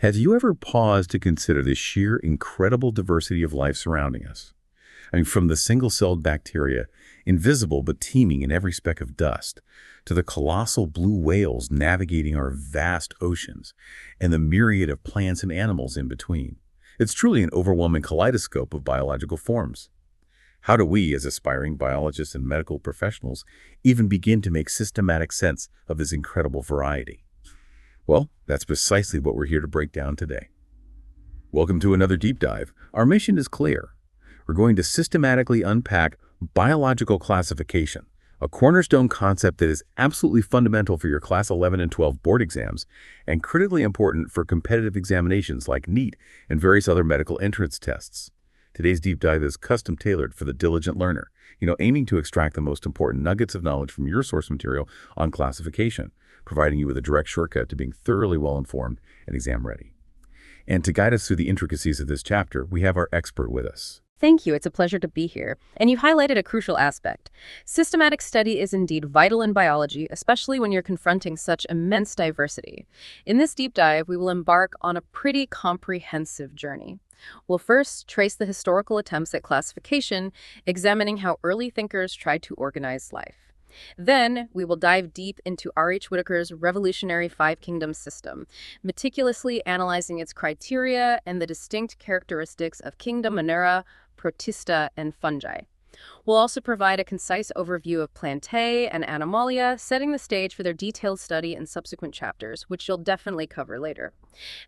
Have you ever paused to consider the sheer incredible diversity of life surrounding us? I mean, from the single-celled bacteria, invisible but teeming in every speck of dust, to the colossal blue whales navigating our vast oceans, and the myriad of plants and animals in between. It's truly an overwhelming kaleidoscope of biological forms. How do we, as aspiring biologists and medical professionals, even begin to make systematic sense of this incredible variety? Well, that's precisely what we're here to break down today. Welcome to another deep dive. Our mission is clear. We're going to systematically unpack biological classification, a cornerstone concept that is absolutely fundamental for your Class 11 and 12 board exams and critically important for competitive examinations like NEET and various other medical entrance tests. Today's deep dive is custom-tailored for the diligent learner, aiming to extract the most important nuggets of knowledge from your source material on classification, providing you with a direct shortcut to being thoroughly well-informed and exam-ready. And to guide us through the intricacies of this chapter, we have our expert with us. Thank you. It's a pleasure to be here. And you've highlighted a crucial aspect. Systematic study is indeed vital in biology, especially when you're confronting such immense diversity. In this deep dive, we will embark on a pretty comprehensive journey. We'll first trace the historical attempts at classification, examining how early thinkers tried to organize life. Then, we will dive deep into R.H. Whittaker's revolutionary five-kingdom system, meticulously analyzing its criteria and the distinct characteristics of kingdom Monera, Protista, and Fungi. We'll also provide a concise overview of Plantae and Animalia, setting the stage for their detailed study in subsequent chapters, which you'll definitely cover later.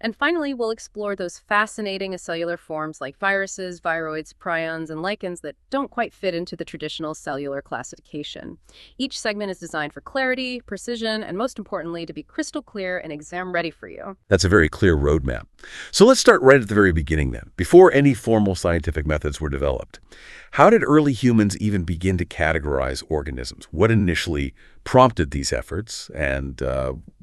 And finally, we'll explore those fascinating acellular forms like viruses, viroids, prions, and lichens that don't quite fit into the traditional cellular classification. Each segment is designed for clarity, precision, and most importantly, to be crystal clear and exam-ready for you. That's a very clear roadmap. So let's start right at the very beginning then, before any formal scientific methods were developed. How did early humans even begin to categorize organisms? What initially prompted these efforts, and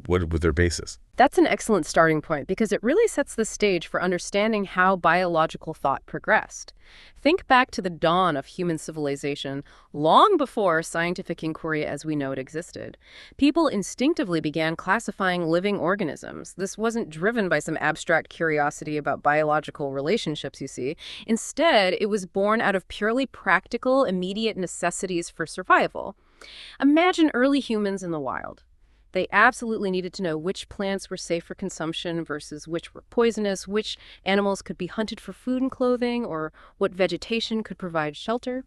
what was their basis? That's an excellent starting point because it really sets the stage for understanding how biological thought progressed. Think back to the dawn of human civilization, long before scientific inquiry as we know it existed. People instinctively began classifying living organisms. This wasn't driven by some abstract curiosity about biological relationships, you see. Instead, it was born out of purely practical, immediate necessities for survival. Imagine early humans in the wild. They absolutely needed to know which plants were safe for consumption versus which were poisonous, which animals could be hunted for food and clothing, or what vegetation could provide shelter.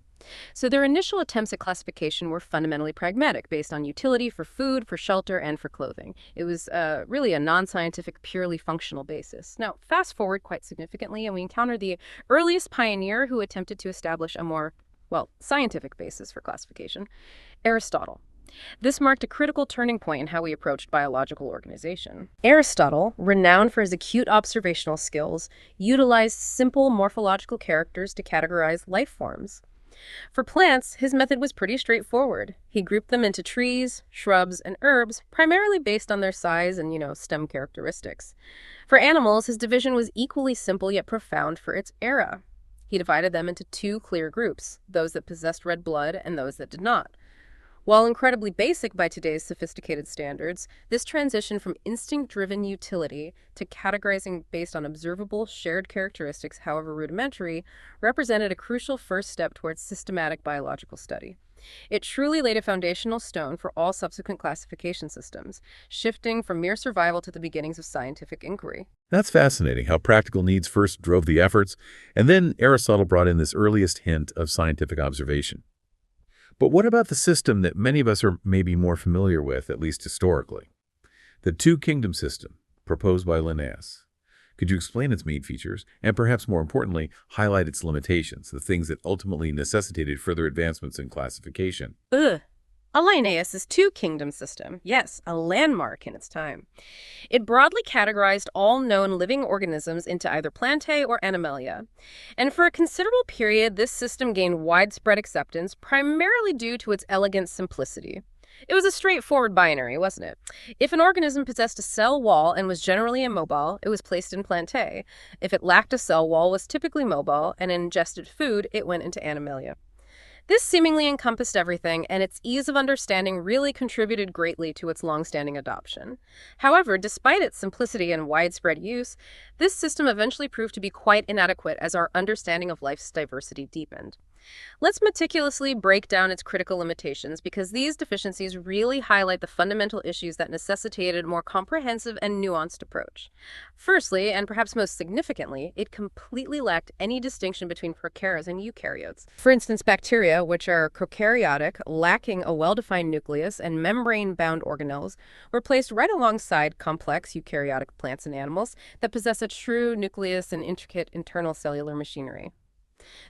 So their initial attempts at classification were fundamentally pragmatic, based on utility for food, for shelter, and for clothing. It was really a non-scientific, purely functional basis. Now, fast forward quite significantly, and we encounter the earliest pioneer who attempted to establish a more, scientific basis for classification, Aristotle. This marked a critical turning point in how we approached biological organization. Aristotle, renowned for his acute observational skills, utilized simple morphological characters to categorize life forms. For plants, his method was pretty straightforward. He grouped them into trees, shrubs, and herbs, primarily based on their size and, stem characteristics. For animals, his division was equally simple yet profound for its era. He divided them into two clear groups, those that possessed red blood and those that did not. While incredibly basic by today's sophisticated standards, this transition from instinct-driven utility to categorizing based on observable, shared characteristics, however rudimentary, represented a crucial first step towards systematic biological study. It truly laid a foundational stone for all subsequent classification systems, shifting from mere survival to the beginnings of scientific inquiry. That's fascinating, how practical needs first drove the efforts, and then Aristotle brought in this earliest hint of scientific observation. But what about the system that many of us are maybe more familiar with, at least historically? The two-kingdom system, proposed by Linnaeus. Could you explain its main features, and perhaps more importantly, highlight its limitations, the things that ultimately necessitated further advancements in classification? Linnaeus's two-kingdom system, yes, a landmark in its time. It broadly categorized all known living organisms into either Plantae or Animalia. And for a considerable period, this system gained widespread acceptance, primarily due to its elegant simplicity. It was a straightforward binary, wasn't it? If an organism possessed a cell wall and was generally immobile, it was placed in Plantae. If it lacked a cell wall, was typically mobile, and ingested food, it went into Animalia. This seemingly encompassed everything, and its ease of understanding really contributed greatly to its long-standing adoption. However, despite its simplicity and widespread use, this system eventually proved to be quite inadequate as our understanding of life's diversity deepened. Let's meticulously break down its critical limitations because these deficiencies really highlight the fundamental issues that necessitated a more comprehensive and nuanced approach. Firstly, and perhaps most significantly, it completely lacked any distinction between prokaryotes and eukaryotes. For instance, bacteria, which are prokaryotic, lacking a well-defined nucleus and membrane-bound organelles, were placed right alongside complex eukaryotic plants and animals that possess a true nucleus and intricate internal cellular machinery.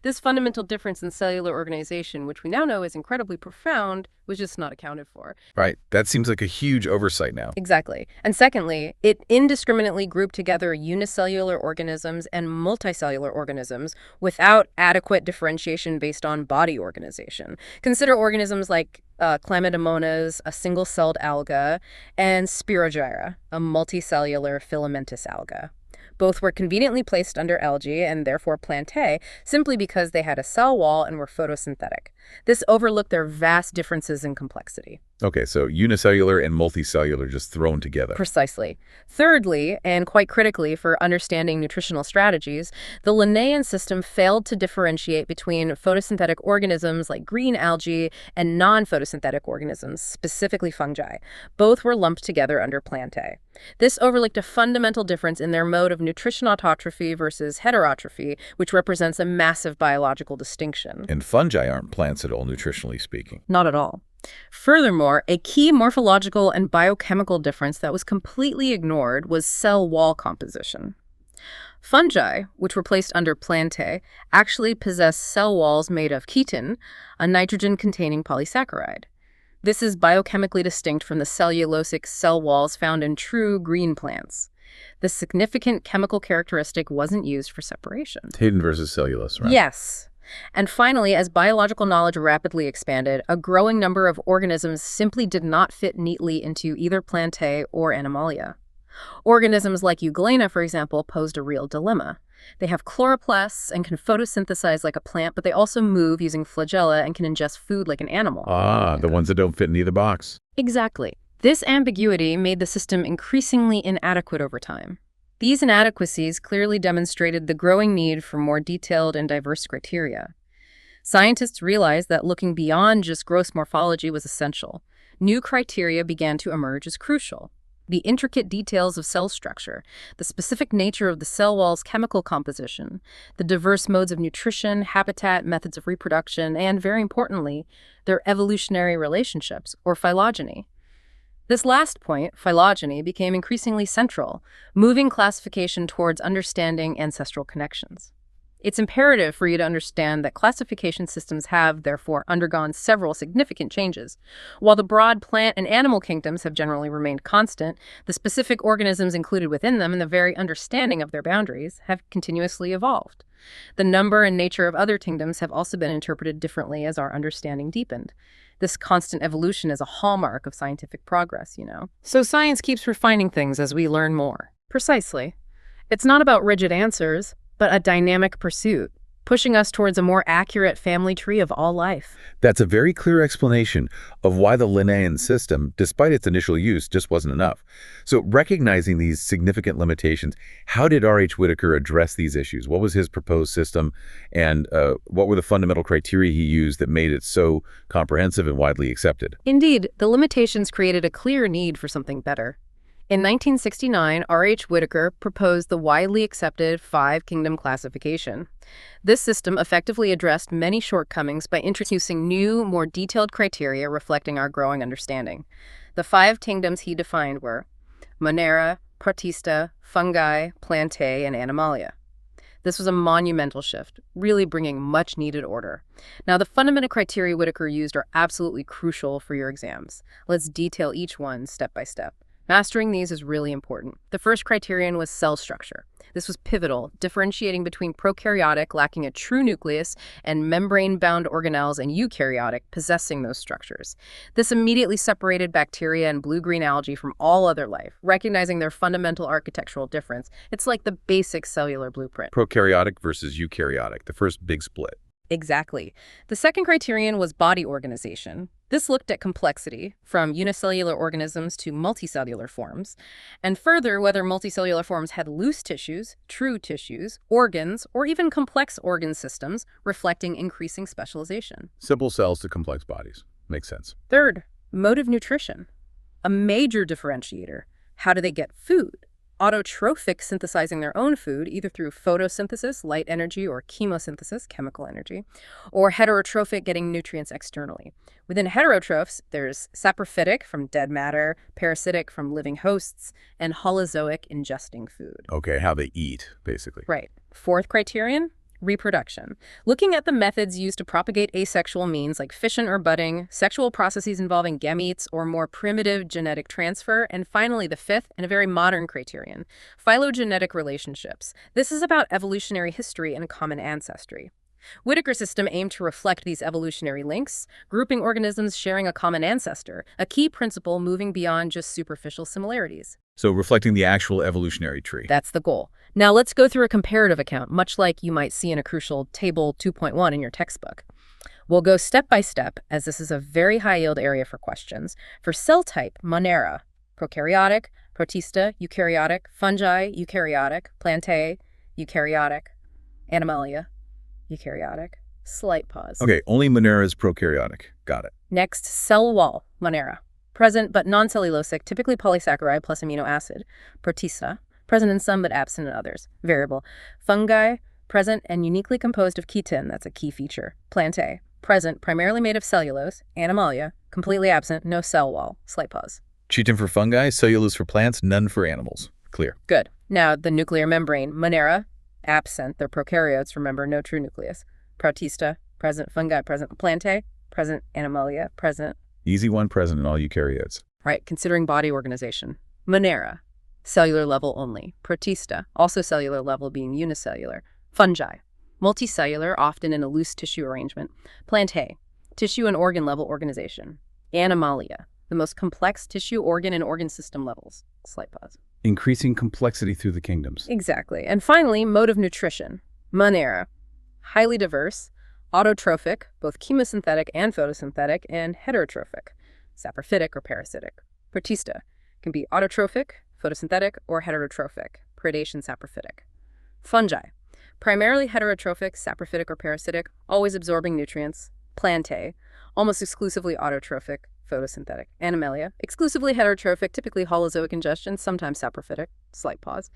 This fundamental difference in cellular organization, which we now know is incredibly profound, was just not accounted for. Right. That seems like a huge oversight now. Exactly. And secondly, it indiscriminately grouped together unicellular organisms and multicellular organisms without adequate differentiation based on body organization. Consider organisms like Chlamydomonas, a single-celled alga, and Spirogyra, a multicellular filamentous alga. Both were conveniently placed under algae and therefore Plantae simply because they had a cell wall and were photosynthetic. This overlooked their vast differences in complexity. Okay, so unicellular and multicellular just thrown together. Precisely. Thirdly, and quite critically for understanding nutritional strategies, the Linnaean system failed to differentiate between photosynthetic organisms like green algae and non-photosynthetic organisms, specifically fungi. Both were lumped together under Plantae. This overlooked a fundamental difference in their mode of nutrition autotrophy versus heterotrophy, which represents a massive biological distinction. And fungi aren't plants at all, nutritionally speaking. Not at all. Furthermore, a key morphological and biochemical difference that was completely ignored was cell wall composition. Fungi, which were placed under Plantae, actually possess cell walls made of chitin, a nitrogen-containing polysaccharide. This is biochemically distinct from the cellulosic cell walls found in true green plants. This significant chemical characteristic wasn't used for separation. Hidden versus cellulose, right? Yes. And finally, as biological knowledge rapidly expanded, a growing number of organisms simply did not fit neatly into either Plantae or Animalia. Organisms like Euglena, for example, posed a real dilemma. They have chloroplasts and can photosynthesize like a plant, but they also move using flagella and can ingest food like an animal. Ah, the ones that don't fit in either box. Exactly. This ambiguity made the system increasingly inadequate over time. These inadequacies clearly demonstrated the growing need for more detailed and diverse criteria. Scientists realized that looking beyond just gross morphology was essential. New criteria began to emerge as crucial. The intricate details of cell structure, the specific nature of the cell wall's chemical composition, the diverse modes of nutrition, habitat, methods of reproduction, and, very importantly, their evolutionary relationships, or phylogeny. This last point, phylogeny, became increasingly central, moving classification towards understanding ancestral connections. It's imperative for you to understand that classification systems have, therefore, undergone several significant changes. While the broad plant and animal kingdoms have generally remained constant, the specific organisms included within them and the very understanding of their boundaries have continuously evolved. The number and nature of other kingdoms have also been interpreted differently as our understanding deepened. This constant evolution is a hallmark of scientific progress, So science keeps refining things as we learn more. Precisely. It's not about rigid answers, but a dynamic pursuit, pushing us towards a more accurate family tree of all life. That's a very clear explanation of why the Linnaean system, despite its initial use, just wasn't enough. So recognizing these significant limitations, how did R.H. Whittaker address these issues? What was his proposed system, and what were the fundamental criteria he used that made it so comprehensive and widely accepted? Indeed, the limitations created a clear need for something better. In 1969, R.H. Whittaker proposed the widely accepted five-kingdom classification. This system effectively addressed many shortcomings by introducing new, more detailed criteria reflecting our growing understanding. The five kingdoms he defined were Monera, Protista, Fungi, Plantae, and Animalia. This was a monumental shift, really bringing much-needed order. Now, the fundamental criteria Whittaker used are absolutely crucial for your exams. Let's detail each one step by step. Mastering these is really important. The first criterion was cell structure. This was pivotal, differentiating between prokaryotic, lacking a true nucleus, and membrane-bound organelles and eukaryotic, possessing those structures. This immediately separated bacteria and blue-green algae from all other life, recognizing their fundamental architectural difference. It's like the basic cellular blueprint. Prokaryotic versus eukaryotic, the first big split. Exactly. The second criterion was body organization. This looked at complexity, from unicellular organisms to multicellular forms, and further whether multicellular forms had loose tissues, true tissues, organs, or even complex organ systems, reflecting increasing specialization. Simple cells to complex bodies. Makes sense. Third, mode of nutrition. A major differentiator. How do they get food? Autotrophic, synthesizing their own food, either through photosynthesis, light energy, or chemosynthesis, chemical energy, or heterotrophic, getting nutrients externally. Within heterotrophs, there's saprophytic, from dead matter, parasitic, from living hosts, and holozoic, ingesting food. Okay, how they eat, basically. Right. Fourth criterion, reproduction. Looking at the methods used to propagate asexual means like fission or budding, sexual processes involving gametes or more primitive genetic transfer, and finally the fifth and a very modern criterion, phylogenetic relationships. This is about evolutionary history and common ancestry. Whittaker's system aimed to reflect these evolutionary links, grouping organisms sharing a common ancestor, a key principle moving beyond just superficial similarities. So reflecting the actual evolutionary tree. That's the goal. Now let's go through a comparative account, much like you might see in a crucial Table 2.1 in your textbook. We'll go step by step, as this is a very high-yield area for questions. For cell type, Monera, prokaryotic, Protista, eukaryotic, fungi, eukaryotic, Plantae, eukaryotic, Animalia, eukaryotic. Slight pause. Okay, only Monera is prokaryotic. Got it. Next, cell wall, Monera. Present but non-cellulosic, typically polysaccharide plus amino acid. Protista, present in some but absent in others. Variable. Fungi, present and uniquely composed of chitin, that's a key feature. Plantae, present, primarily made of cellulose. Animalia, completely absent, no cell wall. Slight pause. Chitin for fungi, cellulose for plants, none for animals. Clear. Good. Now, the nuclear membrane. Monera, absent. They're prokaryotes, remember, no true nucleus. Protista, present. Fungi, present. Plantae, present. Animalia, present. Easy one, present in all eukaryotes. Right, considering body organization. Monera, cellular level only. Protista, also cellular level being unicellular. Fungi, multicellular, often in a loose tissue arrangement. Plantae, tissue and organ level organization. Animalia, the most complex tissue, organ, and organ system levels. Slight pause. Increasing complexity through the kingdoms. Exactly. And finally, mode of nutrition. Monera, highly diverse, autotrophic, both chemosynthetic and photosynthetic, and heterotrophic, saprophytic or parasitic. Protista can be autotrophic, photosynthetic, or heterotrophic, predation saprophytic. Fungi, primarily heterotrophic, saprophytic, or parasitic, always absorbing nutrients. Plantae, almost exclusively autotrophic, photosynthetic. Animalia, exclusively heterotrophic, typically holozoic ingestion, sometimes saprophytic. Slight pause.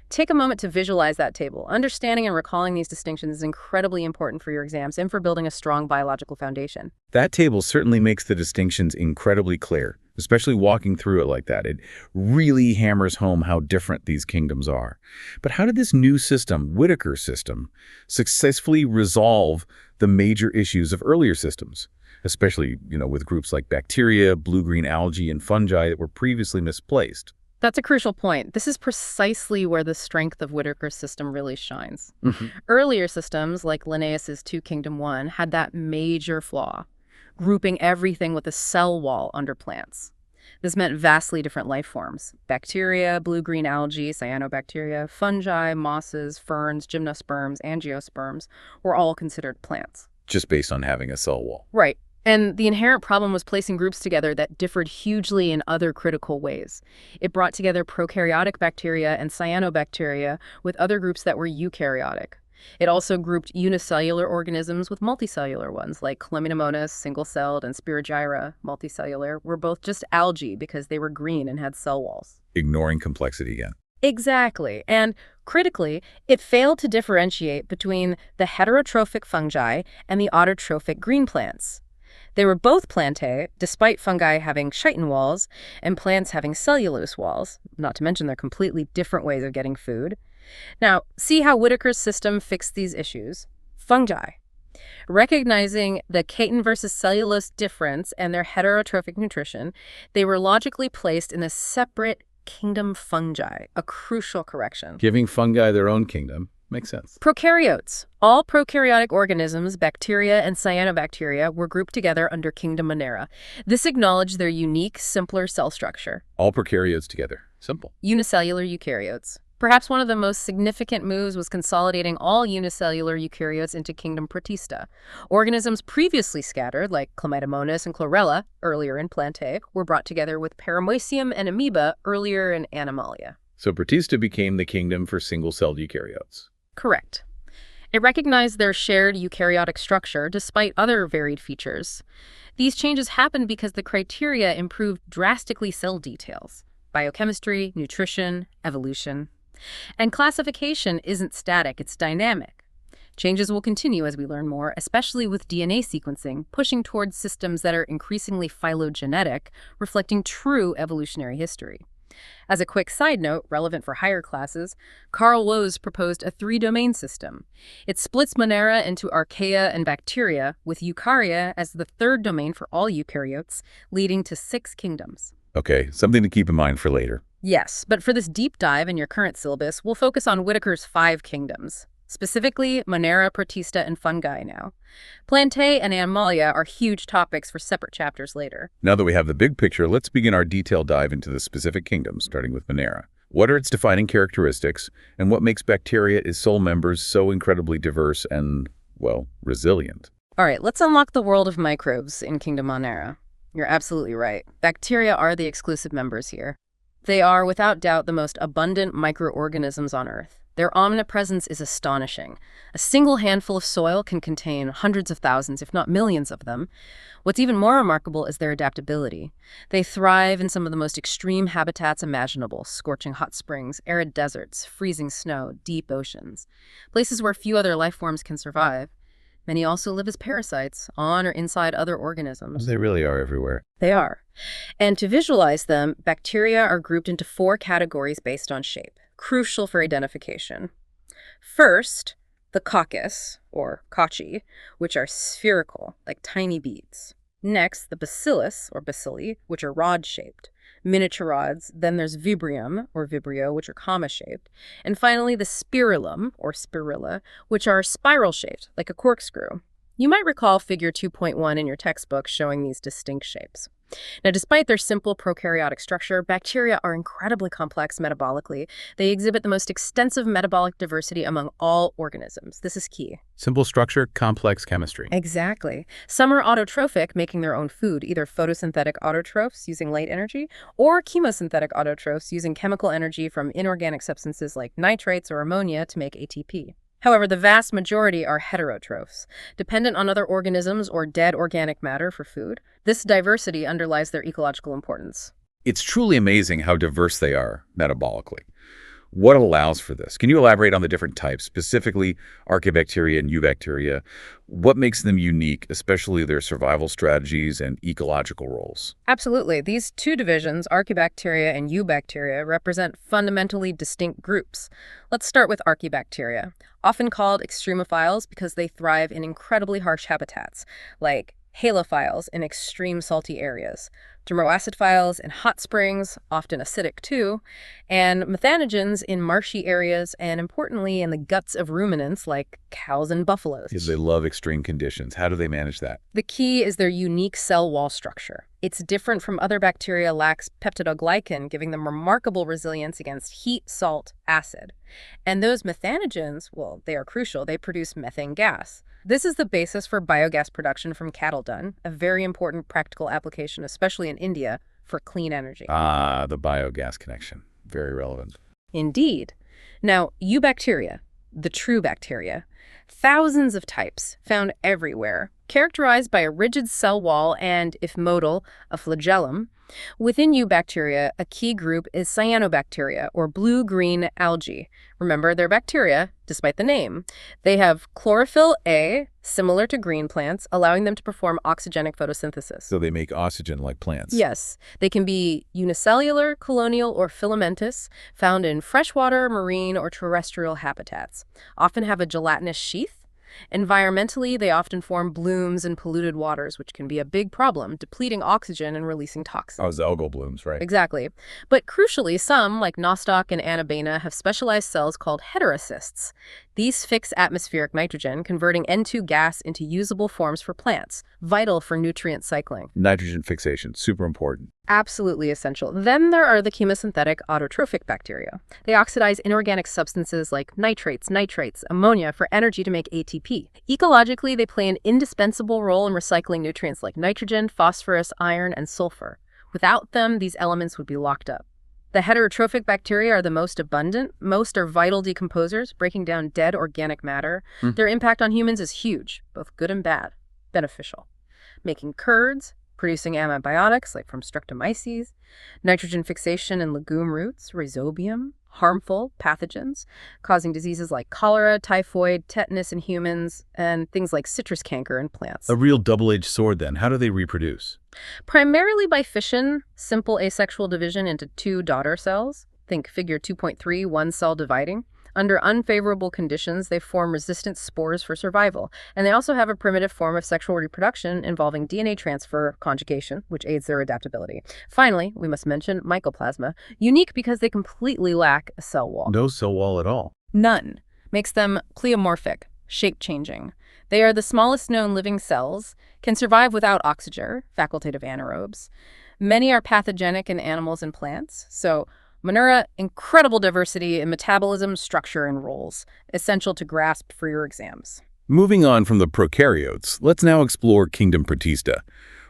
Take a moment to visualize that table. Understanding and recalling these distinctions is incredibly important for your exams and for building a strong biological foundation. That table certainly makes the distinctions incredibly clear, especially walking through it like that. It really hammers home how different these kingdoms are. But how did this new system, Whittaker's system, successfully resolve the major issues of earlier systems, especially, with groups like bacteria, blue-green algae, and fungi that were previously misplaced? That's a crucial point. This is precisely where the strength of Whittaker's system really shines. Earlier systems, like Linnaeus's Two-Kingdom 1, had that major flaw, grouping everything with a cell wall under plants. This meant vastly different life forms. Bacteria, blue-green algae, cyanobacteria, fungi, mosses, ferns, gymnosperms, angiosperms were all considered plants. Just based on having a cell wall. Right. And the inherent problem was placing groups together that differed hugely in other critical ways. It brought together prokaryotic bacteria and cyanobacteria with other groups that were eukaryotic. It also grouped unicellular organisms with multicellular ones, like Chlamydomonas, single-celled, and Spirogyra, multicellular, were both just algae because they were green and had cell walls. Ignoring complexity again. Exactly. And critically, it failed to differentiate between the heterotrophic fungi and the autotrophic green plants. They were both Plantae, despite fungi having chitin walls and plants having cellulose walls, not to mention their completely different ways of getting food. Now, see how Whittaker's system fixed these issues? Fungi. Recognizing the chitin versus cellulose difference and their heterotrophic nutrition, they were logically placed in a separate kingdom fungi, a crucial correction. Giving fungi their own kingdom makes sense. Prokaryotes. All prokaryotic organisms, bacteria and cyanobacteria, were grouped together under kingdom Monera. This acknowledged their unique, simpler cell structure. All prokaryotes together. Simple. Unicellular eukaryotes. Perhaps one of the most significant moves was consolidating all unicellular eukaryotes into kingdom Protista. Organisms previously scattered, like Chlamydomonas and Chlorella, earlier in Plantae, were brought together with Paramecium and Amoeba, earlier in Animalia. So Protista became the kingdom for single-celled eukaryotes. Correct. It recognized their shared eukaryotic structure despite other varied features. These changes happened because the criteria improved drastically cell details: biochemistry, nutrition, evolution. And classification isn't static, it's dynamic. Changes will continue as we learn more, especially with DNA sequencing, pushing towards systems that are increasingly phylogenetic, reflecting true evolutionary history. As a quick side note, relevant for higher classes, Carl Woese proposed a 3-domain system. It splits Monera into archaea and bacteria, with eukarya as the 3rd domain for all eukaryotes, leading to 6 kingdoms. Okay, something to keep in mind for later. Yes, but for this deep dive in your current syllabus, we'll focus on Whittaker's 5 kingdoms. Specifically, Monera, Protista, and Fungi now. Plantae and Animalia are huge topics for separate chapters later. Now that we have the big picture, let's begin our detailed dive into the specific kingdoms, starting with Monera. What are its defining characteristics, and what makes bacteria, its sole members, so incredibly diverse and, well, resilient? All right, let's unlock the world of microbes in Kingdom Monera. You're absolutely right. Bacteria are the exclusive members here. They are, without doubt, the most abundant microorganisms on Earth. Their omnipresence is astonishing. A single handful of soil can contain hundreds of thousands, if not millions of them. What's even more remarkable is their adaptability. They thrive in some of the most extreme habitats imaginable: scorching hot springs, arid deserts, freezing snow, deep oceans, places where few other life forms can survive. Many also live as parasites on or inside other organisms. They really are everywhere. They are. And to visualize them, bacteria are grouped into 4 categories based on shape, crucial for identification. First, the coccus, or cocci, which are spherical, like tiny beads. Next, the bacillus, or bacilli, which are rod-shaped, miniature rods. Then there's vibrium, or vibrio, which are comma-shaped. And finally, the spirillum, or spirilla, which are spiral-shaped, like a corkscrew. You might recall figure 2.1 in your textbook showing these distinct shapes. Now, despite their simple prokaryotic structure, bacteria are incredibly complex metabolically. They exhibit the most extensive metabolic diversity among all organisms. This is key. Simple structure, complex chemistry. Exactly. Some are autotrophic, making their own food, either photosynthetic autotrophs using light energy, or chemosynthetic autotrophs using chemical energy from inorganic substances like nitrates or ammonia to make ATP. However, the vast majority are heterotrophs, dependent on other organisms or dead organic matter for food. This diversity underlies their ecological importance. It's truly amazing how diverse they are metabolically. What allows for this? Can you elaborate on the different types, specifically archaebacteria and eubacteria? What makes them unique, especially their survival strategies and ecological roles? Absolutely. These 2 divisions, archaebacteria and eubacteria, represent fundamentally distinct groups. Let's start with archaebacteria, often called extremophiles because they thrive in incredibly harsh habitats, like halophiles in extreme salty areas, dermoacidphiles in hot springs, often acidic too, and methanogens in marshy areas, and importantly in the guts of ruminants like cows and buffaloes. Because they love extreme conditions. How do they manage that? The key is their unique cell wall structure. It's different from other bacteria, lacks peptidoglycan, giving them remarkable resilience against heat, salt, acid. And those methanogens, well, they are crucial. They produce methane gas. This is the basis for biogas production from cattle dung, a very important practical application, especially in India, for clean energy. Ah, the biogas connection. Very relevant. Indeed. Now, eubacteria, the true bacteria, thousands of types found everywhere, characterized by a rigid cell wall and, if motile, a flagellum. Within eubacteria, a key group is cyanobacteria, or blue-green algae. Remember, they're bacteria, despite the name. They have chlorophyll A, similar to green plants, allowing them to perform oxygenic photosynthesis. So they make oxygen like plants. Yes. They can be unicellular, colonial, or filamentous, found in freshwater, marine, or terrestrial habitats. Often have a gelatinous sheath. Environmentally, they often form blooms in polluted waters, which can be a big problem, depleting oxygen and releasing toxins. Oh, it's algal blooms, right? Exactly. But crucially, some, like nostoc and Anabaena, have specialized cells called heterocysts. These fix atmospheric nitrogen, converting N2 gas into usable forms for plants, vital for nutrient cycling. Nitrogen fixation, super important. Absolutely essential. Then there are the chemosynthetic autotrophic bacteria. They oxidize inorganic substances like nitrates, nitrites, ammonia for energy to make ATP. Ecologically, they play an indispensable role in recycling nutrients like nitrogen, phosphorus, iron, and sulfur. Without them, these elements would be locked up. The heterotrophic bacteria are the most abundant. Most are vital decomposers, breaking down dead organic matter. Their impact on humans is huge, both good and bad, beneficial. Making curds, producing antibiotics like from Streptomyces, nitrogen fixation in legume roots, rhizobium, harmful pathogens, causing diseases like cholera, typhoid, tetanus in humans, and things like citrus canker in plants. A real double-edged sword then. How do they reproduce? Primarily by fission, simple asexual division into two daughter cells. Think figure 2.3, one cell dividing. Under unfavorable conditions, they form resistant spores for survival, and they also have a primitive form of sexual reproduction involving DNA transfer, conjugation, which aids their adaptability. Finally, we must mention mycoplasma, unique because they completely lack a cell wall. No cell wall at all. None. Makes them pleomorphic, shape-changing. They are the smallest known living cells, can survive without oxygen, facultative anaerobes. Many are pathogenic in animals and plants, so Monera, incredible diversity in metabolism, structure, and roles, essential to grasp for your exams. Moving on from the prokaryotes, let's now explore kingdom Protista.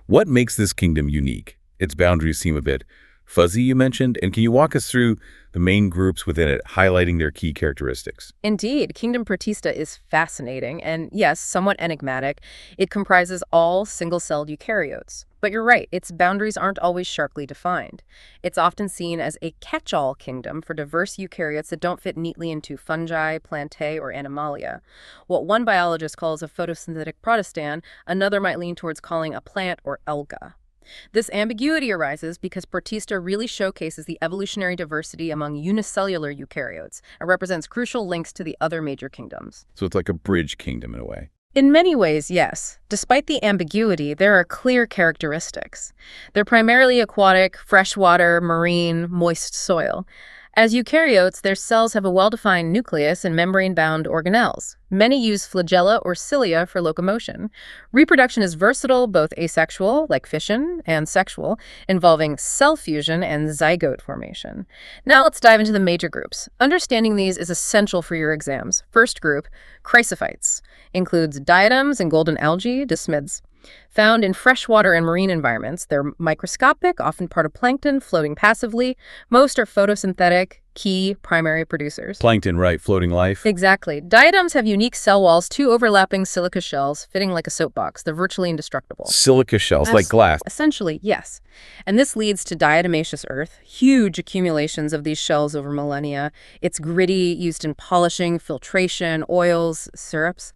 What makes this kingdom unique? Its boundaries seem a bit fuzzy, you mentioned, and can you walk us through the main groups within it, highlighting their key characteristics? Indeed, kingdom Protista is fascinating and, yes, somewhat enigmatic. It comprises all single-celled eukaryotes. But you're right, its boundaries aren't always sharply defined. It's often seen as a catch-all kingdom for diverse eukaryotes that don't fit neatly into fungi, Plantae, or Animalia. What one biologist calls a photosynthetic Protista, another might lean towards calling a plant or alga. This ambiguity arises because Protista really showcases the evolutionary diversity among unicellular eukaryotes and represents crucial links to the other major kingdoms. So it's like a bridge kingdom in a way. In many ways, yes. Despite the ambiguity, there are clear characteristics. They're primarily aquatic, freshwater, marine, moist soil. As eukaryotes, their cells have a well-defined nucleus and membrane-bound organelles. Many use flagella or cilia for locomotion. Reproduction is versatile, both asexual, like fission, and sexual, involving cell fusion and zygote formation. Now let's dive into the major groups. Understanding these is essential for your exams. First group, chrysophytes, includes diatoms and golden algae, desmids. Found in freshwater and marine environments, they're microscopic, often part of plankton, floating passively. Most are photosynthetic, key primary producers. Plankton, right, floating life. Exactly. Diatoms have unique cell walls, two overlapping silica shells, fitting like a soapbox. They're virtually indestructible. Silica shells, like glass. Essentially, yes. And this leads to diatomaceous earth, huge accumulations of these shells over millennia. It's gritty, used in polishing, filtration, oils, syrups.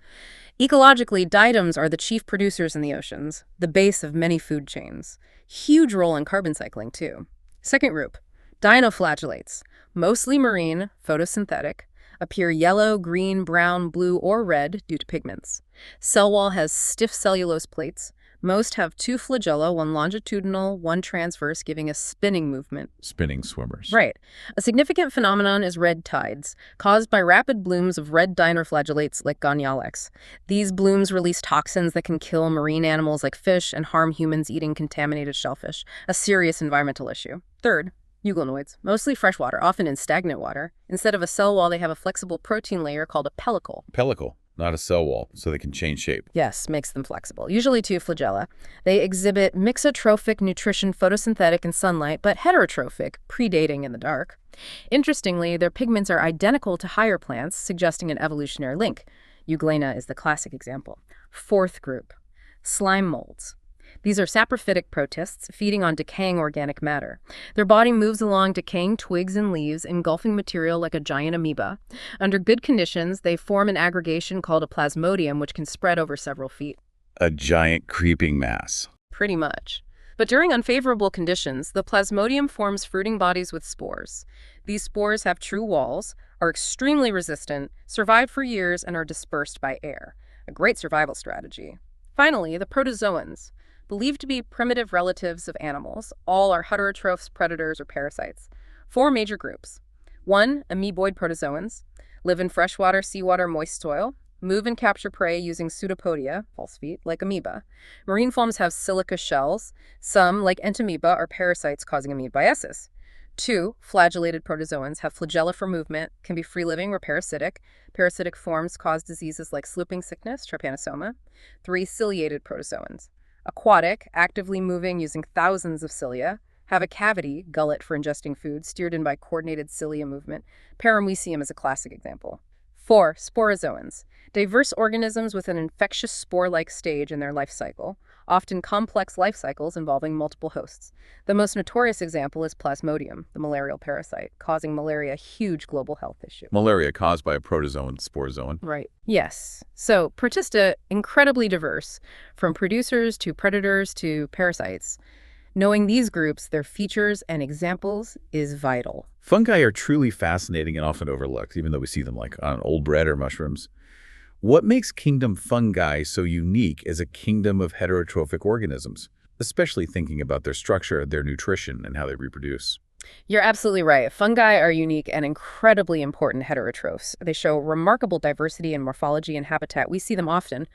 Ecologically, diatoms are the chief producers in the oceans, the base of many food chains. Huge role in carbon cycling, too. Second group, dinoflagellates, mostly marine, photosynthetic, appear yellow, green, brown, blue, or red due to pigments. Cell wall has stiff cellulose plates. Most have two flagella, one longitudinal, one transverse, giving a spinning movement. Spinning swimmers. Right. A significant phenomenon is red tides, caused by rapid blooms of red dinoflagellates like Gonialex. These blooms release toxins that can kill marine animals like fish and harm humans eating contaminated shellfish, a serious environmental issue. Third, euglenoids, mostly freshwater, often in stagnant water. Instead of a cell wall, they have a flexible protein layer called a pellicle. Pellicle, not a cell wall, so they can change shape. Yes, makes them flexible. Usually two flagella. They exhibit mixotrophic nutrition, photosynthetic in sunlight, but heterotrophic, predating in the dark. Interestingly, their pigments are identical to higher plants, suggesting an evolutionary link. Euglena is the classic example. Fourth group, slime molds. These are saprophytic protists, feeding on decaying organic matter. Their body moves along decaying twigs and leaves, engulfing material like a giant amoeba. Under good conditions, they form an aggregation called a plasmodium, which can spread over several feet. A giant creeping mass. Pretty much. But during unfavorable conditions, the plasmodium forms fruiting bodies with spores. These spores have true walls, are extremely resistant, survive for years, and are dispersed by air. A great survival strategy. Finally, the protozoans. Believed to be primitive relatives of animals, all are heterotrophs, predators, or parasites. Four major groups. 1. Amoeboid protozoans. live in freshwater, seawater, moist soil, move and capture prey using pseudopodia, false feet, like amoeba. Marine forms have silica shells. Some, like entamoeba, are parasites causing amoebiasis. 2, flagellated protozoans have flagella for movement, can be free-living or parasitic. Parasitic forms cause diseases like slooping sickness, trypanosoma. 3, ciliated protozoans. Aquatic, actively moving using thousands of cilia, have a cavity, gullet for ingesting food, steered in by coordinated cilia movement. Paramecium is a classic example. 4, sporozoans. Diverse organisms with an infectious spore-like stage in their life cycle, often complex life cycles involving multiple hosts. The most notorious example is Plasmodium, the malarial parasite, causing malaria, a huge global health issue. Malaria caused by a protozoan, sporozoan. Right. Yes. So Protista, incredibly diverse, from producers to predators to parasites. Knowing these groups, their features and examples is vital. Fungi are truly fascinating and often overlooked, even though we see them like on old bread or mushrooms. What makes kingdom fungi so unique as a kingdom of heterotrophic organisms, especially thinking about their structure, their nutrition, and how they reproduce? You're absolutely right. Fungi are unique and incredibly important heterotrophs. They show remarkable diversity in morphology and habitat. We see them often.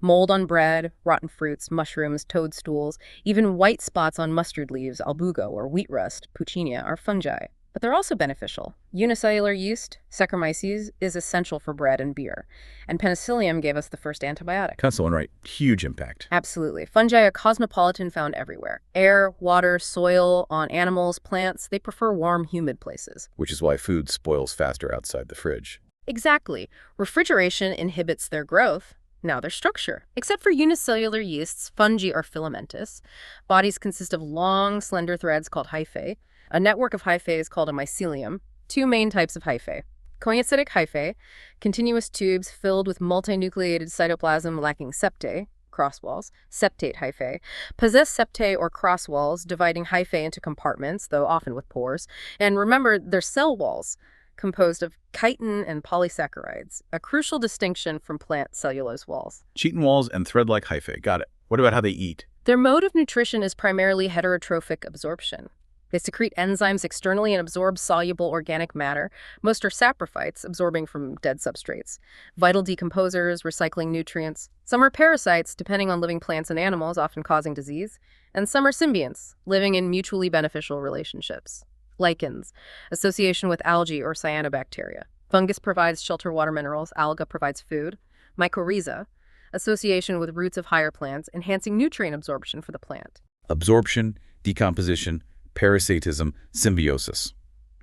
Mold on bread, rotten fruits, mushrooms, toadstools, even white spots on mustard leaves, albugo or wheat rust, Puccinia, are fungi. But they're also beneficial. Unicellular yeast, Saccharomyces, is essential for bread and beer. And penicillium gave us the first antibiotic. Penicillin, right. Huge impact. Absolutely. Fungi are cosmopolitan, found everywhere. Air, water, soil, on animals, plants. They prefer warm, humid places. Which is why food spoils faster outside the fridge. Exactly. Refrigeration inhibits their growth. Now their structure. Except for unicellular yeasts, fungi are filamentous. Bodies consist of long, slender threads called hyphae. A network of hyphae is called a mycelium. 2 main types of hyphae. Coincidic hyphae, continuous tubes filled with multinucleated cytoplasm lacking septae, cross walls. Septate hyphae possess septae or cross walls, dividing hyphae into compartments, though often with pores. And remember, they're cell walls, composed of chitin and polysaccharides, a crucial distinction from plant cellulose walls. Chitin walls and thread-like hyphae. Got it. What about how they eat? Their mode of nutrition is primarily heterotrophic absorption. They secrete enzymes externally and absorb soluble organic matter. Most are saprophytes, absorbing from dead substrates. Vital decomposers, recycling nutrients. Some are parasites, depending on living plants and animals, often causing disease. And some are symbionts, living in mutually beneficial relationships. Lichens, association with algae or cyanobacteria. Fungus provides shelter water minerals, alga provides food. Mycorrhiza, association with roots of higher plants, enhancing nutrient absorption for the plant. Absorption, decomposition, parasitism, symbiosis.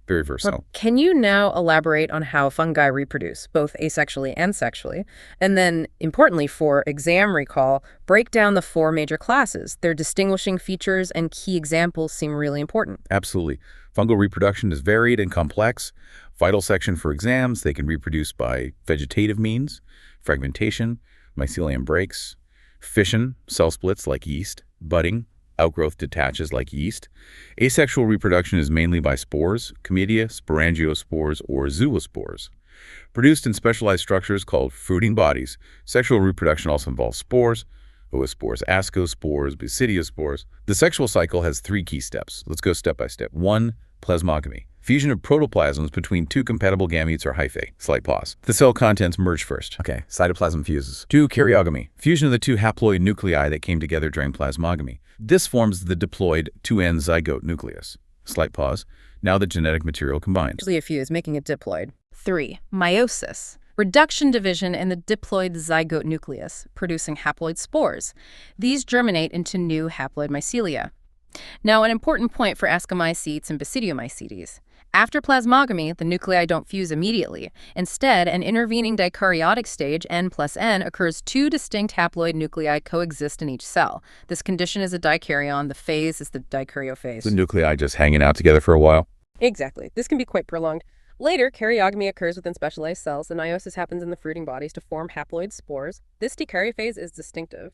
Very versatile. Can you now elaborate on how fungi reproduce, both asexually and sexually? And then, importantly for exam recall, break down the 4 major classes. Their distinguishing features and key examples seem really important. Absolutely. Fungal reproduction is varied and complex. Vital section for exams, they can reproduce by vegetative means, fragmentation, mycelium breaks, fission, cell splits like yeast, budding, outgrowth detaches like yeast. Asexual reproduction is mainly by spores, comedia, sporangiospores, or zoospores. Produced in specialized structures called fruiting bodies, sexual reproduction also involves spores, oospores, ascospores, basidiospores. The sexual cycle has 3 key steps. Let's go step by step. 1, plasmogamy. Fusion of protoplasms between 2 compatible gametes or hyphae. Slight pause. The cell contents merge first. Okay, cytoplasm fuses. 2, karyogamy. Fusion of the 2 haploid nuclei that came together during plasmogamy. This forms the diploid 2N zygote nucleus. Slight pause. Now the genetic material combines. Usually a fuse, making a diploid. 3, meiosis. Reduction division in the diploid zygote nucleus, producing haploid spores. These germinate into new haploid mycelia. Now, an important point for Ascomycetes and Basidiomycetes. After plasmogamy, the nuclei don't fuse immediately. Instead, an intervening dikaryotic stage, N plus N, occurs. 2 distinct haploid nuclei coexist in each cell. This condition is a dikaryon. The phase is the dikaryophase. The nuclei just hanging out together for a while. Exactly. This can be quite prolonged. Later, karyogamy occurs within specialized cells. The meiosis happens in the fruiting bodies to form haploid spores. This dikaryophase is distinctive.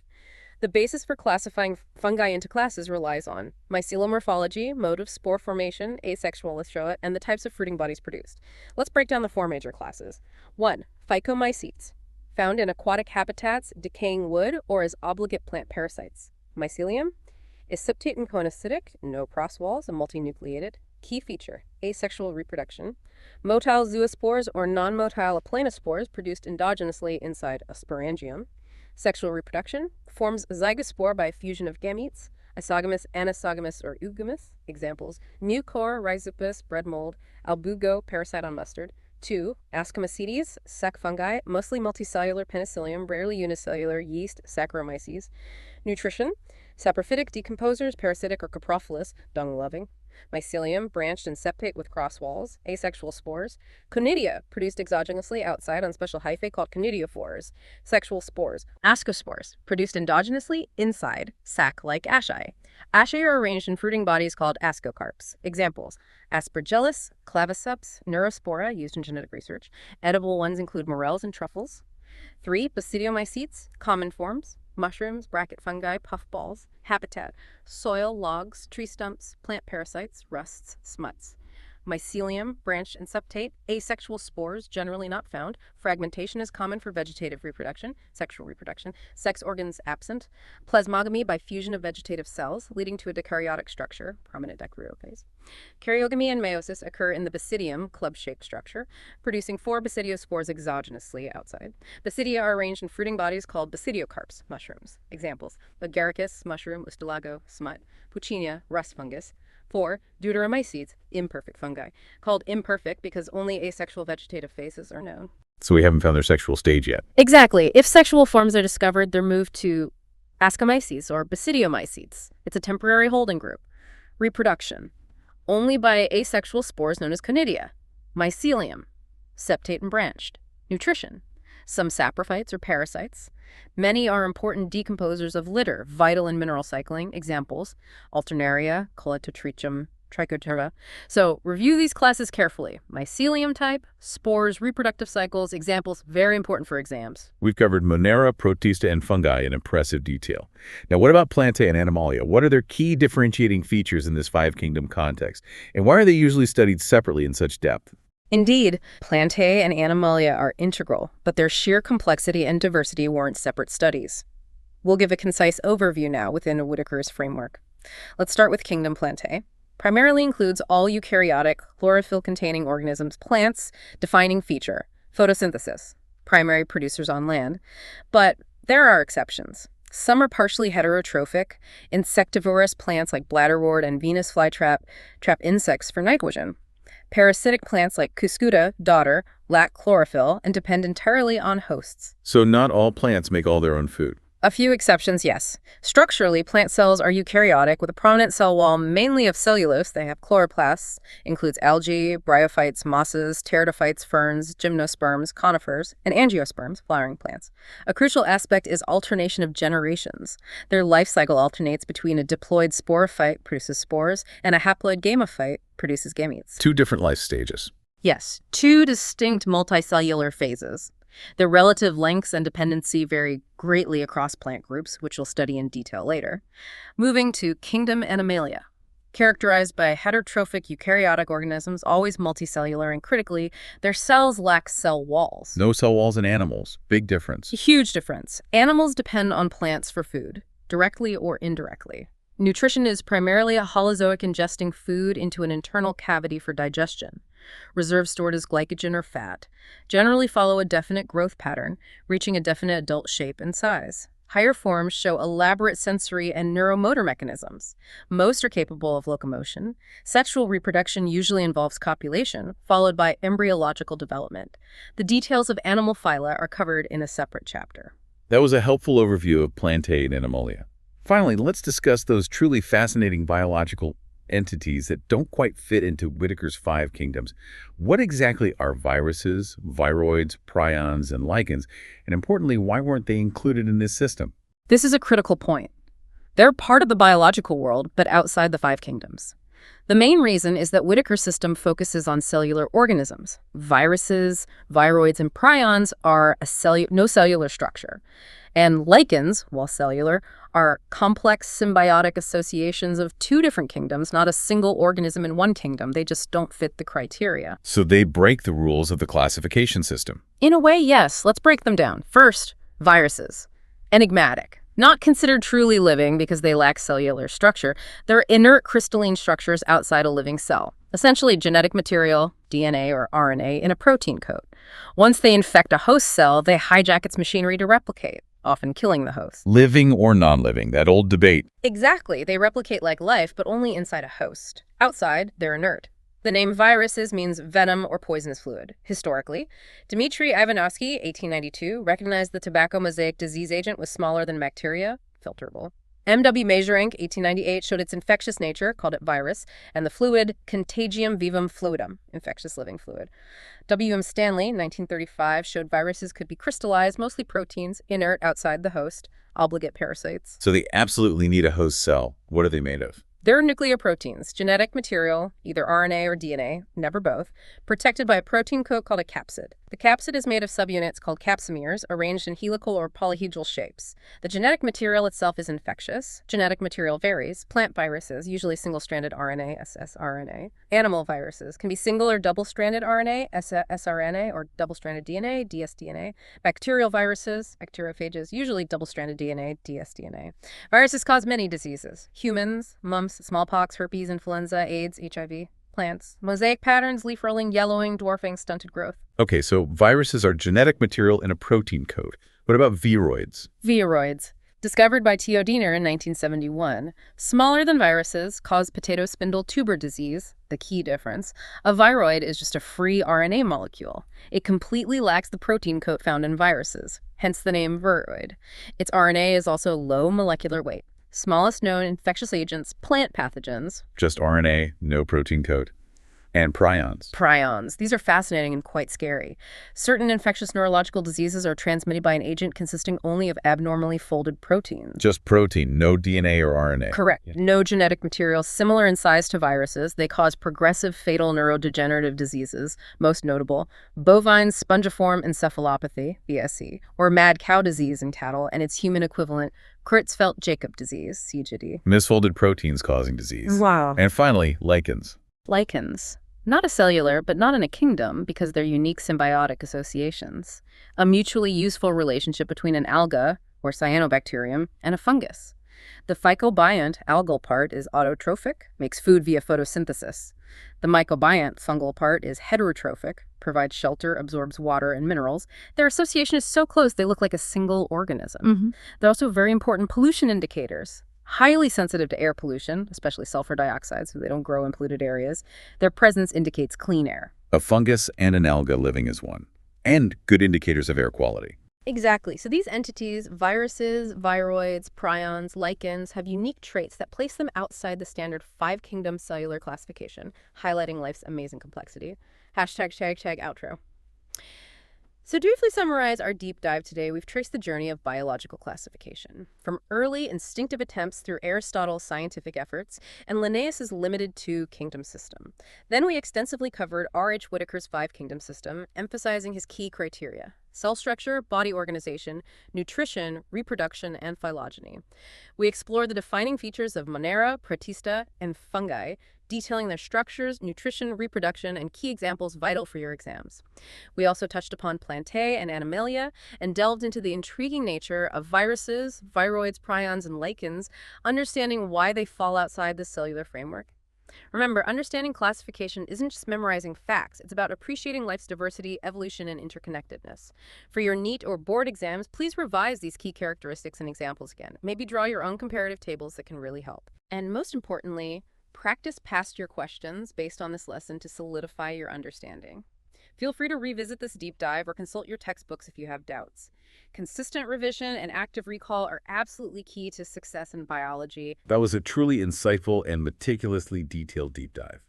The basis for classifying fungi into classes relies on mycelial morphology, mode of spore formation, asexual, let's show it, and the types of fruiting bodies produced. Let's break down the 4 major classes. 1, phycomycetes, found in aquatic habitats, decaying wood, or as obligate plant parasites. Mycelium is septate and coincidic, no cross walls, and multinucleated. Key feature, asexual reproduction. Motile zoospores or non-motile aplanospores produced endogenously inside a sporangium. Sexual reproduction forms a zygospore by fusion of gametes, isogamous, anisogamous, or eugamous. Examples, mucor, rhizopus, bread mold, albugo, parasite on mustard. 2. Ascomycetes, sac fungi, mostly multicellular penicillium, rarely unicellular, yeast, Saccharomyces. Nutrition, saprophytic decomposers, parasitic or coprophilous, dung-loving. Mycelium, branched and septate with cross walls, asexual spores. Conidia, produced exogenously outside on special hyphae called conidiophores. Sexual spores. Ascospores, produced endogenously inside, sac-like asci. Asci are arranged in fruiting bodies called ascocarps. Examples, Aspergillus, claviceps, neurospora, used in genetic research. Edible ones include morels and truffles. 3. Basidiomycetes, common forms. Mushrooms, bracket fungi, puffballs. Habitat, soil, logs, tree stumps, plant parasites, rusts, smuts. Mycelium, branched and septate, asexual spores, generally not found. Fragmentation is common for vegetative reproduction, sexual reproduction. Sex organs absent. Plasmogamy by fusion of vegetative cells, leading to a dikaryotic structure, prominent dikaryotes. Karyogamy and meiosis occur in the basidium, club-shaped structure, producing 4 basidiospores exogenously outside. Basidia are arranged in fruiting bodies called basidiocarps, mushrooms. Examples, agaricus, mushroom, ustulago, smut, puccinia, rust fungus. 4. Deuteromycetes, imperfect fungi, called imperfect because only asexual vegetative phases are known. So we haven't found their sexual stage yet. Exactly. If sexual forms are discovered, they're moved to Ascomyces or Basidiomycetes. It's a temporary holding group. Reproduction, only by asexual spores known as conidia. Mycelium, septate and branched. Nutrition, some saprophytes or parasites. Many are important decomposers of litter, vital in mineral cycling. Examples, Alternaria, Coletotrichum, Trichoterra. So review these classes carefully. Mycelium type, spores, reproductive cycles, examples, very important for exams. We've covered Monera, Protista, and fungi in impressive detail. Now, what about Plantae and Animalia? What are their key differentiating features in this five-kingdom context? And why are they usually studied separately in such depth? Indeed, Plantae and Animalia are integral, but their sheer complexity and diversity warrant separate studies. We'll give a concise overview now within Whittaker's framework. Let's start with kingdom Plantae. Primarily includes all eukaryotic, chlorophyll-containing organisms, plants, defining feature, photosynthesis, primary producers on land. But there are exceptions. Some are partially heterotrophic. Insectivorous plants like bladderwort and Venus flytrap trap insects for nitrogen. Parasitic plants like Cuscuta, daughter, lack chlorophyll and depend entirely on hosts. So not all plants make all their own food. A few exceptions, yes. Structurally, plant cells are eukaryotic with a prominent cell wall mainly of cellulose. They have chloroplasts, includes algae, bryophytes, mosses, pteridophytes, ferns, gymnosperms, conifers, and angiosperms, flowering plants. A crucial aspect is alternation of generations. Their life cycle alternates between a diploid sporophyte, produces spores, and a haploid gamophyte, produces gametes. 2 different life stages. Yes, 2 distinct multicellular phases. Their relative lengths and dependency vary greatly across plant groups, which we'll study in detail later. Moving to kingdom Animalia, characterized by heterotrophic eukaryotic organisms, always multicellular, and critically, their cells lack cell walls. No cell walls in animals. Big difference. A huge difference. Animals depend on plants for food, directly or indirectly. Nutrition is primarily a holozoic ingesting food into an internal cavity for digestion. Reserves stored as glycogen or fat generally follow a definite growth pattern, reaching a definite adult shape and size. Higher forms show elaborate sensory and neuromotor mechanisms. Most are capable of locomotion. Sexual reproduction usually involves copulation, followed by embryological development. The details of animal phyla are covered in a separate chapter. That was a helpful overview of Plantae and Animalia. Finally, let's discuss those truly fascinating biological entities that don't quite fit into Whittaker's 5 kingdoms. What exactly are viruses, viroids, prions, and lichens? And importantly, why weren't they included in this system? This is a critical point. They're part of the biological world, but outside the 5 kingdoms. The main reason is that Whittaker's system focuses on cellular organisms. Viruses, viroids, and prions are no cellular structure. And lichens, while cellular, are complex symbiotic associations of 2 different kingdoms, not a single organism in one kingdom. They just don't fit the criteria. So they break the rules of the classification system. In a way, yes. Let's break them down. First, viruses. Enigmatic. Not considered truly living because they lack cellular structure. They're inert crystalline structures outside a living cell, essentially genetic material, DNA or RNA, in a protein coat. Once they infect a host cell, they hijack its machinery to replicate, often killing the host. Living or non-living, that old debate. Exactly. They replicate like life, but only inside a host. Outside, they're inert. The name viruses means venom or poisonous fluid. Historically, Dmitry Ivanovsky, 1892, recognized the tobacco mosaic disease agent was smaller than bacteria, filterable. M.W. Measuring, 1898, showed its infectious nature, called it virus, and the fluid contagium vivum fluidum, infectious living fluid. W.M. Stanley, 1935, showed viruses could be crystallized, mostly proteins, inert outside the host, obligate parasites. So they absolutely need a host cell. What are they made of? They're nucleoproteins, genetic material, either RNA or DNA, never both, protected by a protein coat called a capsid. The capsid is made of subunits called capsomeres, arranged in helical or polyhedral shapes. The genetic material itself is infectious. Genetic material varies. Plant viruses, usually single-stranded RNA, ssRNA. Animal viruses can be single or double-stranded RNA, sRNA, or double-stranded DNA, dsDNA. Bacterial viruses, bacteriophages, usually double-stranded DNA, dsDNA. Viruses cause many diseases. Humans, mumps, smallpox, herpes, influenza, AIDS, HIV. Plants, mosaic patterns, leaf rolling, yellowing, dwarfing, stunted growth. Okay, so viruses are genetic material in a protein coat. What about viroids? Viroids, discovered by T.O. Diener in 1971, smaller than viruses, cause potato spindle tuber disease. The key difference: a viroid is just a free RNA molecule. It completely lacks the protein coat found in viruses, hence the name viroid. Its RNA is also low molecular weight. Smallest known infectious agents, plant pathogens. Just RNA, no protein coat. And prions. Prions. These are fascinating and quite scary. Certain infectious neurological diseases are transmitted by an agent consisting only of abnormally folded proteins. Just protein, no DNA or RNA. Correct. Yeah. No genetic material similar in size to viruses. They cause progressive fatal neurodegenerative diseases, most notable bovine spongiform encephalopathy, BSE, or mad cow disease in cattle, and its human equivalent, Creutzfeldt-Jakob disease, CJD. Misfolded proteins causing disease. Wow. And finally, lichens. Lichens. Not a cellular, but not in a kingdom, because they're unique symbiotic associations. A mutually useful relationship between an alga, or cyanobacterium, and a fungus. The phycobiont algal part is autotrophic, makes food via photosynthesis. The mycobiont fungal part is heterotrophic, provides shelter, absorbs water and minerals. Their association is so close they look like a single organism. They're also very important pollution indicators. Highly sensitive to air pollution, especially sulfur dioxide, so they don't grow in polluted areas. Their presence indicates clean air. A fungus and an alga living as one. And good indicators of air quality. Exactly. So these entities, viruses, viroids, prions, lichens, have unique traits that place them outside the standard five-kingdom cellular classification, highlighting life's amazing complexity. #outro. So to briefly summarize our deep dive today, we've traced the journey of biological classification, from early instinctive attempts through Aristotle's scientific efforts and Linnaeus's limited two-kingdom system. Then we extensively covered R.H. Whittaker's five-kingdom system, emphasizing his key criteria: cell structure, body organization, nutrition, reproduction, and phylogeny. We explore the defining features of Monera, Protista, and Fungi, detailing their structures, nutrition, reproduction, and key examples vital for your exams. We also touched upon Plantae and Animalia and delved into the intriguing nature of viruses, viroids, prions, and lichens, understanding why they fall outside the cellular framework. Remember, understanding classification isn't just memorizing facts. It's about appreciating life's diversity, evolution, and interconnectedness. For your NEET or board exams, please revise these key characteristics and examples again. Maybe draw your own comparative tables that can really help. And most importantly, practice past year questions based on this lesson to solidify your understanding. Feel free to revisit this deep dive or consult your textbooks if you have doubts. Consistent revision and active recall are absolutely key to success in biology. That was a truly insightful and meticulously detailed deep dive.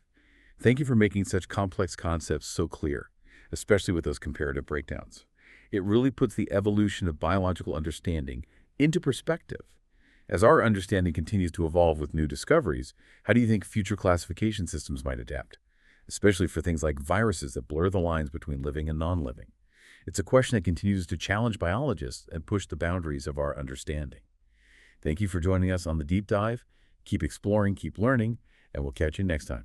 Thank you for making such complex concepts so clear, especially with those comparative breakdowns. It really puts the evolution of biological understanding into perspective. As our understanding continues to evolve with new discoveries, how do you think future classification systems might adapt? Especially for things like viruses that blur the lines between living and non-living. It's a question that continues to challenge biologists and push the boundaries of our understanding. Thank you for joining us on the deep dive. Keep exploring, keep learning, and we'll catch you next time.